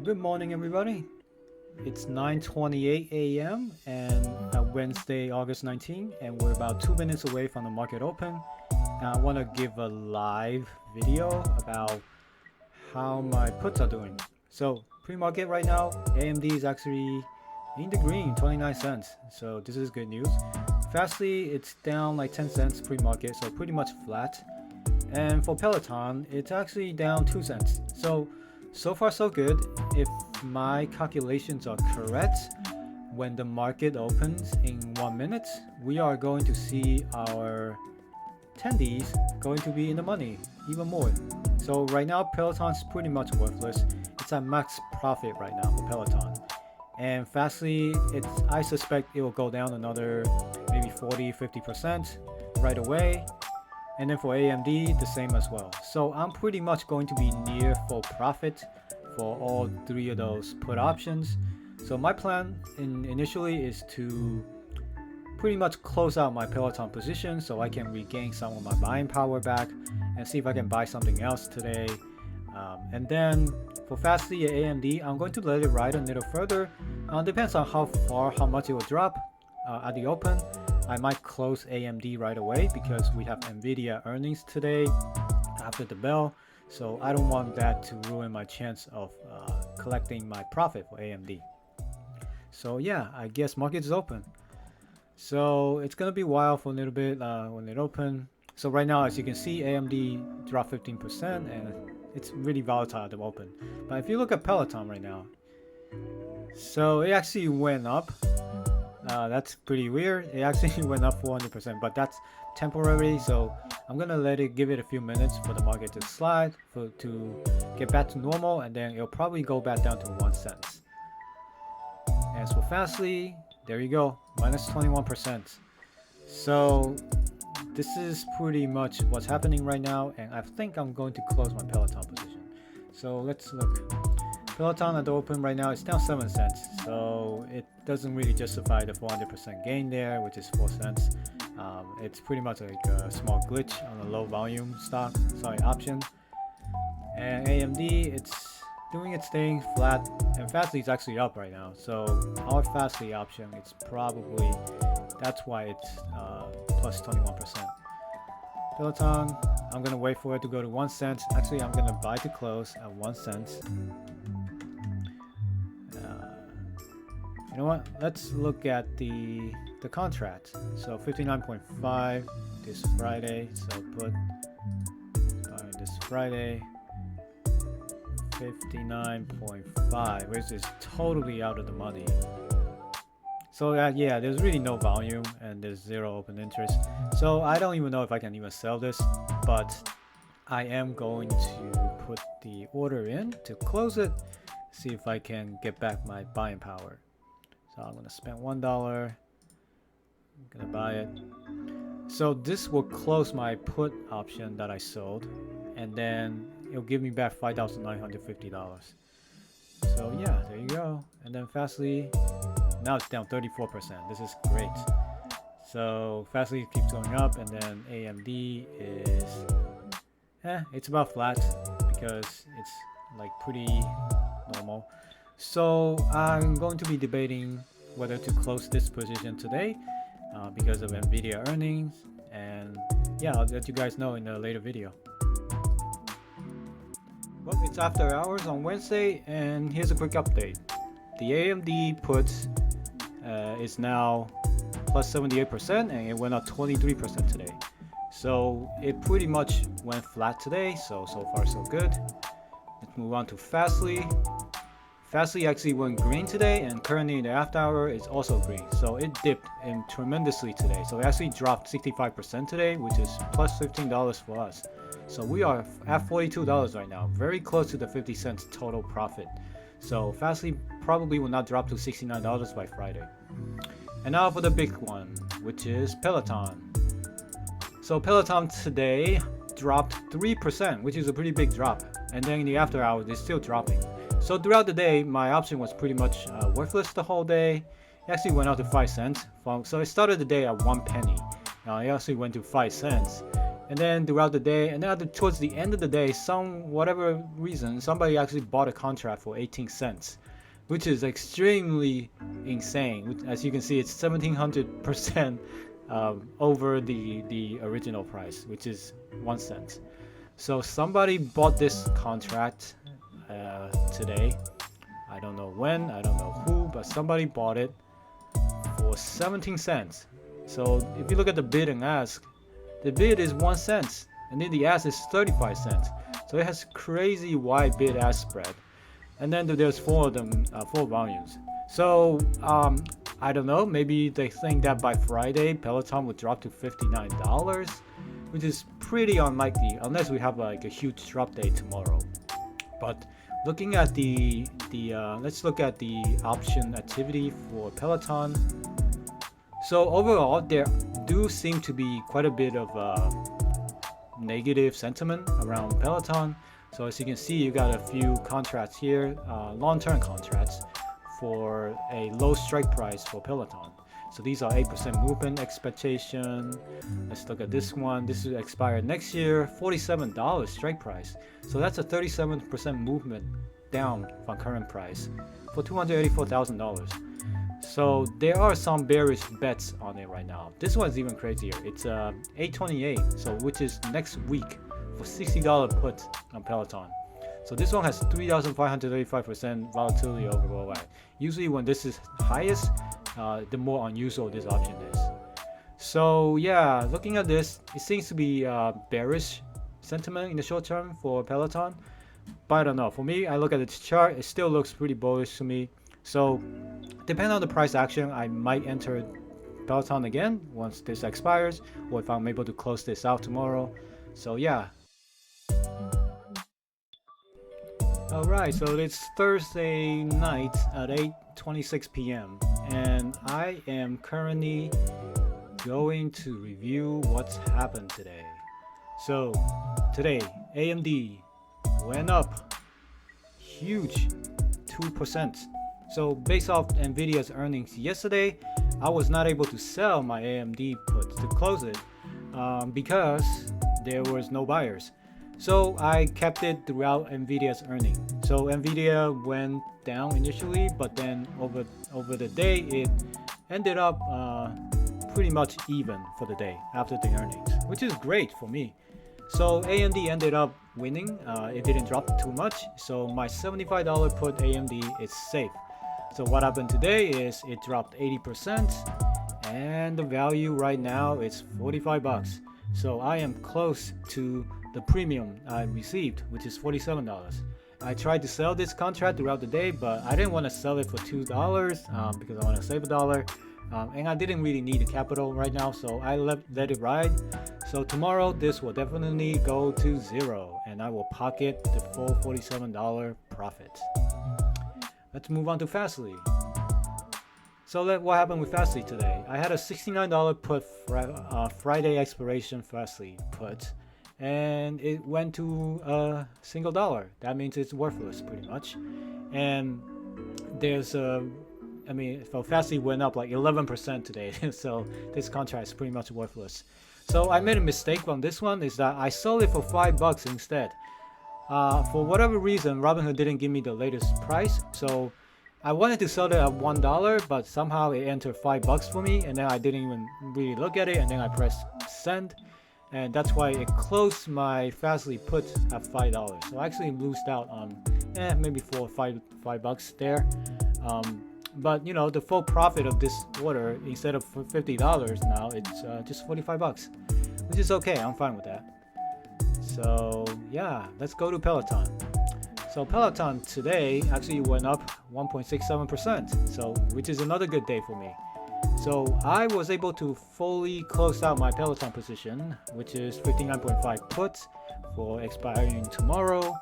Good morning, everybody. It's 9:28 a.m. and Wednesday, August 19, and we're about 2 minutes away from the market open. I want to give a live video about how my puts are doing. So pre-market right now, AMD is actually in the green, 29 cents. So this is good news. FSLY, it's down like 10 cents pre-market, so pretty much flat. And for Peloton, it's actually down 2 cents. So far so good. If my calculations are correct, when the market opens in 1 minute, we are going to see our Tendies going to be in the money even more. So right now Peloton's pretty much worthless. It's at max profit right now for Peloton. And FSLY, I suspect it will go down another maybe 40-50% right away. And then for AMD, the same as well. So I'm pretty much going to be near full profit for all three of those put options. So my plan initially is to pretty much close out my Peloton position so I can regain some of my buying power back and see if I can buy something else today. And then for FSLY AMD, I'm going to let it ride a little further. Depends on how much it will drop at the open. I might close AMD right away because we have Nvidia earnings today after the bell, so I don't want that to ruin my chance of collecting my profit for AMD. So yeah, I guess market is open. So it's gonna be wild for a little bit when it open. So right now, as you can see, AMD dropped 15% and it's really volatile at the open. But if you look at Peloton right now, so it actually went up. That's pretty weird. It actually went up 400%, but that's temporary. So I'm gonna give it a few minutes for the market to slide to get back to normal, and then it'll probably go back down to 1 cent. As for FSLY, there you go, minus 21%. So this is pretty much what's happening right now, and I think I'm going to close my Peloton position. So let's look. Peloton at the open right now, it's down 7 cents, so it doesn't really justify the 400% gain there, which is 4 cents. It's pretty much like a small glitch on a low volume option. And AMD, it's doing its thing flat, and FSLY is actually up right now. So our FSLY option, it's probably, that's why it's plus 21%. Peloton, I'm gonna wait for it to go to 1 cent. Actually, I'm gonna buy to close at 1 cent. You know what? Let's look at the contract. So 59.5 this Friday. So put this Friday 59.5, which is totally out of the money. So yeah, there's really no volume and there's zero open interest. So I don't even know if I can even sell this, but I am going to put the order in to close it, see if I can get back my buying power. So I'm gonna spend $1. I'm gonna buy it. So this will close my put option that I sold, and then it'll give me back $5,950. So yeah, there you go. And then FSLY, now it's down 34%. This is great. So FSLY keeps going up, and then AMD is, it's about flat because it's like pretty normal. So I'm going to be debating whether to close this position today because of Nvidia earnings, and yeah, I'll let you guys know in a later video. Well, it's after hours on Wednesday, and here's a quick update. The AMD put is now plus 78%, and it went up 23% today. So it pretty much went flat today, so far so good. Let's move on to FSLY. FSLY actually went green today, and currently in the after hour is also green. So it dipped in tremendously today. So it actually dropped 65% today, which is plus $15 for us. So we are at $42 right now, very close to the 50 cents total profit. So FSLY probably will not drop to $69 by Friday. And now for the big one, which is Peloton. So Peloton today dropped 3%, which is a pretty big drop. And then in the after hours, it's still dropping. So throughout the day, my option was pretty much worthless the whole day. It actually went out to 5 cents. So it started the day at 1 penny. Now it actually went to 5 cents. And then throughout the day, and then towards the end of the day, whatever reason, somebody actually bought a contract for 18 cents, which is extremely insane. As you can see, it's 1700% over the original price, which is 1 cent. So somebody bought this contract today. I don't know when, I don't know who, but somebody bought it for 17 cents. So if you look at the bid and ask, the bid is 1 cent, and then the ask is 35 cents. So it has crazy wide bid-ask spread. And then there's 4 of them, 4 volumes. So I don't know, maybe they think that by Friday Peloton would drop to $59, which is pretty unlikely unless we have like a huge drop day tomorrow. But looking at let's look at the option activity for Peloton. So overall, there do seem to be quite a bit of negative sentiment around Peloton. So as you can see, you got a few contracts here, long-term contracts for a low strike price for Peloton. So these are 8% movement expectation. Let's look at this one. This will expire next year, $47 strike price. So that's a 37% movement down from current price for $284,000. So there are some bearish bets on it right now. This one's even crazier. It's 828, so which is next week for $60 put on Peloton. So this one has 3,535% volatility overall. Usually when this is highest, the more unusual this option is. So yeah, looking at this, it seems to be bearish sentiment in the short term for Peloton. But I don't know. For me, I look at its chart, it still looks pretty bullish to me. So depending on the price action, I might enter Peloton again once this expires, or if I'm able to close this out tomorrow. So yeah. Alright, so it's Thursday night at 8:26 p.m. and I am currently going to review what's happened today. So today, AMD went up huge 2%. So based off Nvidia's earnings yesterday, I was not able to sell my AMD put to close it because there was no buyers. So I kept it throughout Nvidia's earnings. So Nvidia went down initially, but then over the day it ended up pretty much even for the day after the earnings, which is great for me. So AMD ended up winning. It didn't drop too much, so my $75 put AMD is safe. So what happened today is it dropped 80%, and the value right now is $45. So I am close to the premium I received, which is $47. I tried to sell this contract throughout the day, but I didn't want to sell it for $2 because I want to save $1. And I didn't really need the capital right now, so I let it ride. So tomorrow this will definitely go to 0 and I will pocket the full $47 profit. Let's move on to FSLY. So what happened with FSLY today? I had a $69 put Friday expiration FSLY put, and it went to a single dollar. That means it's worthless pretty much. And there's so FSLY went up like 11% today, so this contract is pretty much worthless. So I made a mistake on this one, is that I sold it for $5 instead. For whatever reason, Robinhood didn't give me the latest price, so I wanted to sell it at $1, but somehow it entered $5 for me, and then I didn't even really look at it, and then I pressed send, and that's why it closed my FSLY put at $5. So I actually lost out on maybe $5 there. But you know, the full profit of this order, instead of $50 now, it's just $45, which is okay. I'm fine with that. So yeah, let's go to Peloton. So Peloton today actually went up 1.67%, so which is another good day for me. So I was able to fully close out my Peloton position, which is 59.5 puts for expiring tomorrow.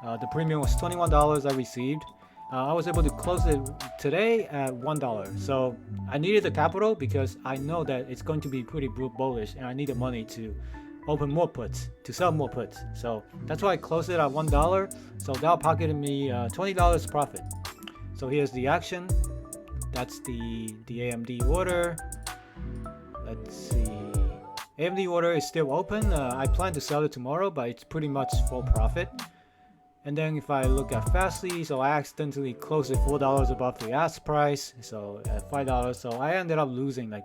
The premium was $21 I received. I was able to close it today at $1. So I needed the capital because I know that it's going to be pretty bullish, and I needed money to open more puts, to sell more puts. So that's why I closed it at $1. So that pocketed me $20 profit. So here's the action. That's the AMD order. Let's see. AMD order is still open. I plan to sell it tomorrow, but it's pretty much full profit. And then if I look at FSLY, so I accidentally closed it $4 above the ask price, so at $5, so I ended up losing like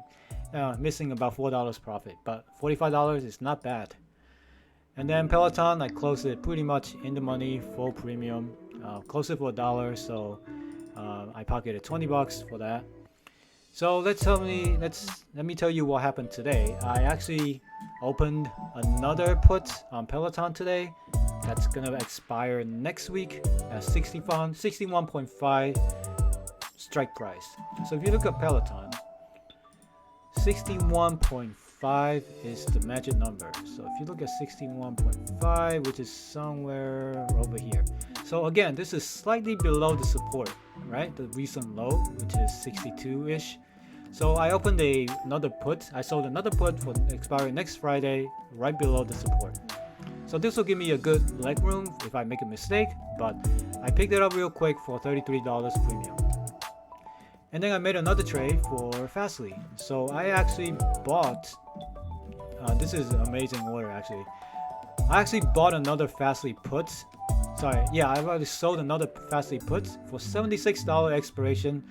missing about $4 profit, but $45 is not bad. And then Peloton, I closed it pretty much in the money, full premium, closed it for $1, so I pocketed $20 for that. So let me tell you what happened today. I actually opened another put on Peloton today. That's gonna expire next week at 61.5 strike price. So if you look at Peloton, 61.5 is the magic number. So if you look at 61.5, which is somewhere over here. So again, this is slightly below the support, right? The recent low, which is 62-ish. So I opened another put. I sold another put for expiring next Friday, right below the support. So this will give me a good leg room if I make a mistake, but I picked it up real quick for $33 premium. And then I made another trade for FSLY. So I actually bought, this is an amazing order actually. I actually bought another FSLY put. Sorry, yeah, I've already sold another FSLY put for $76 expiration,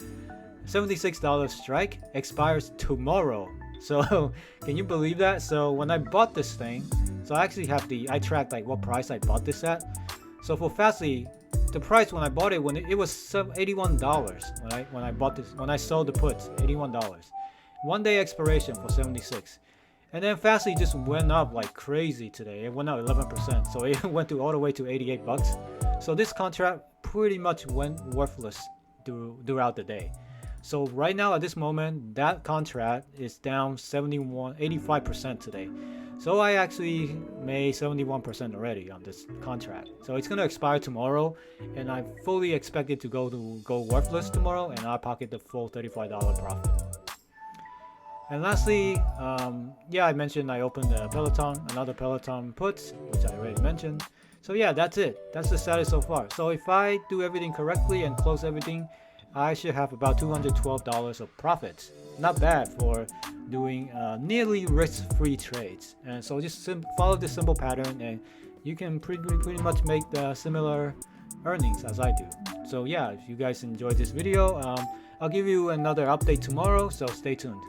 $76 strike, expires tomorrow. So can you believe that? So when I bought this thing, so I actually have I tracked like what price I bought this at. So for FSLY, the price when I bought it, it was $81 when I bought this, when I sold the puts, $81. 1 day expiration for 76. And then FSLY just went up like crazy today. It went up 11%. So it went all the way to $88. So this contract pretty much went worthless throughout the day. So right now at this moment, that contract is down 85% today. So I actually made 71% already on this contract. So it's going to expire tomorrow, and I fully expect it to go worthless tomorrow, and I'll pocket the full $35 profit. And lastly, yeah, I mentioned I opened another Peloton put, which I already mentioned. So yeah, that's it. That's the status so far. So if I do everything correctly and close everything, I should have about $212 of profits. Not bad for doing nearly risk-free trades. And so just follow this simple pattern, and you can pretty much make the similar earnings as I do. So yeah, if you guys enjoyed this video, I'll give you another update tomorrow, so stay tuned.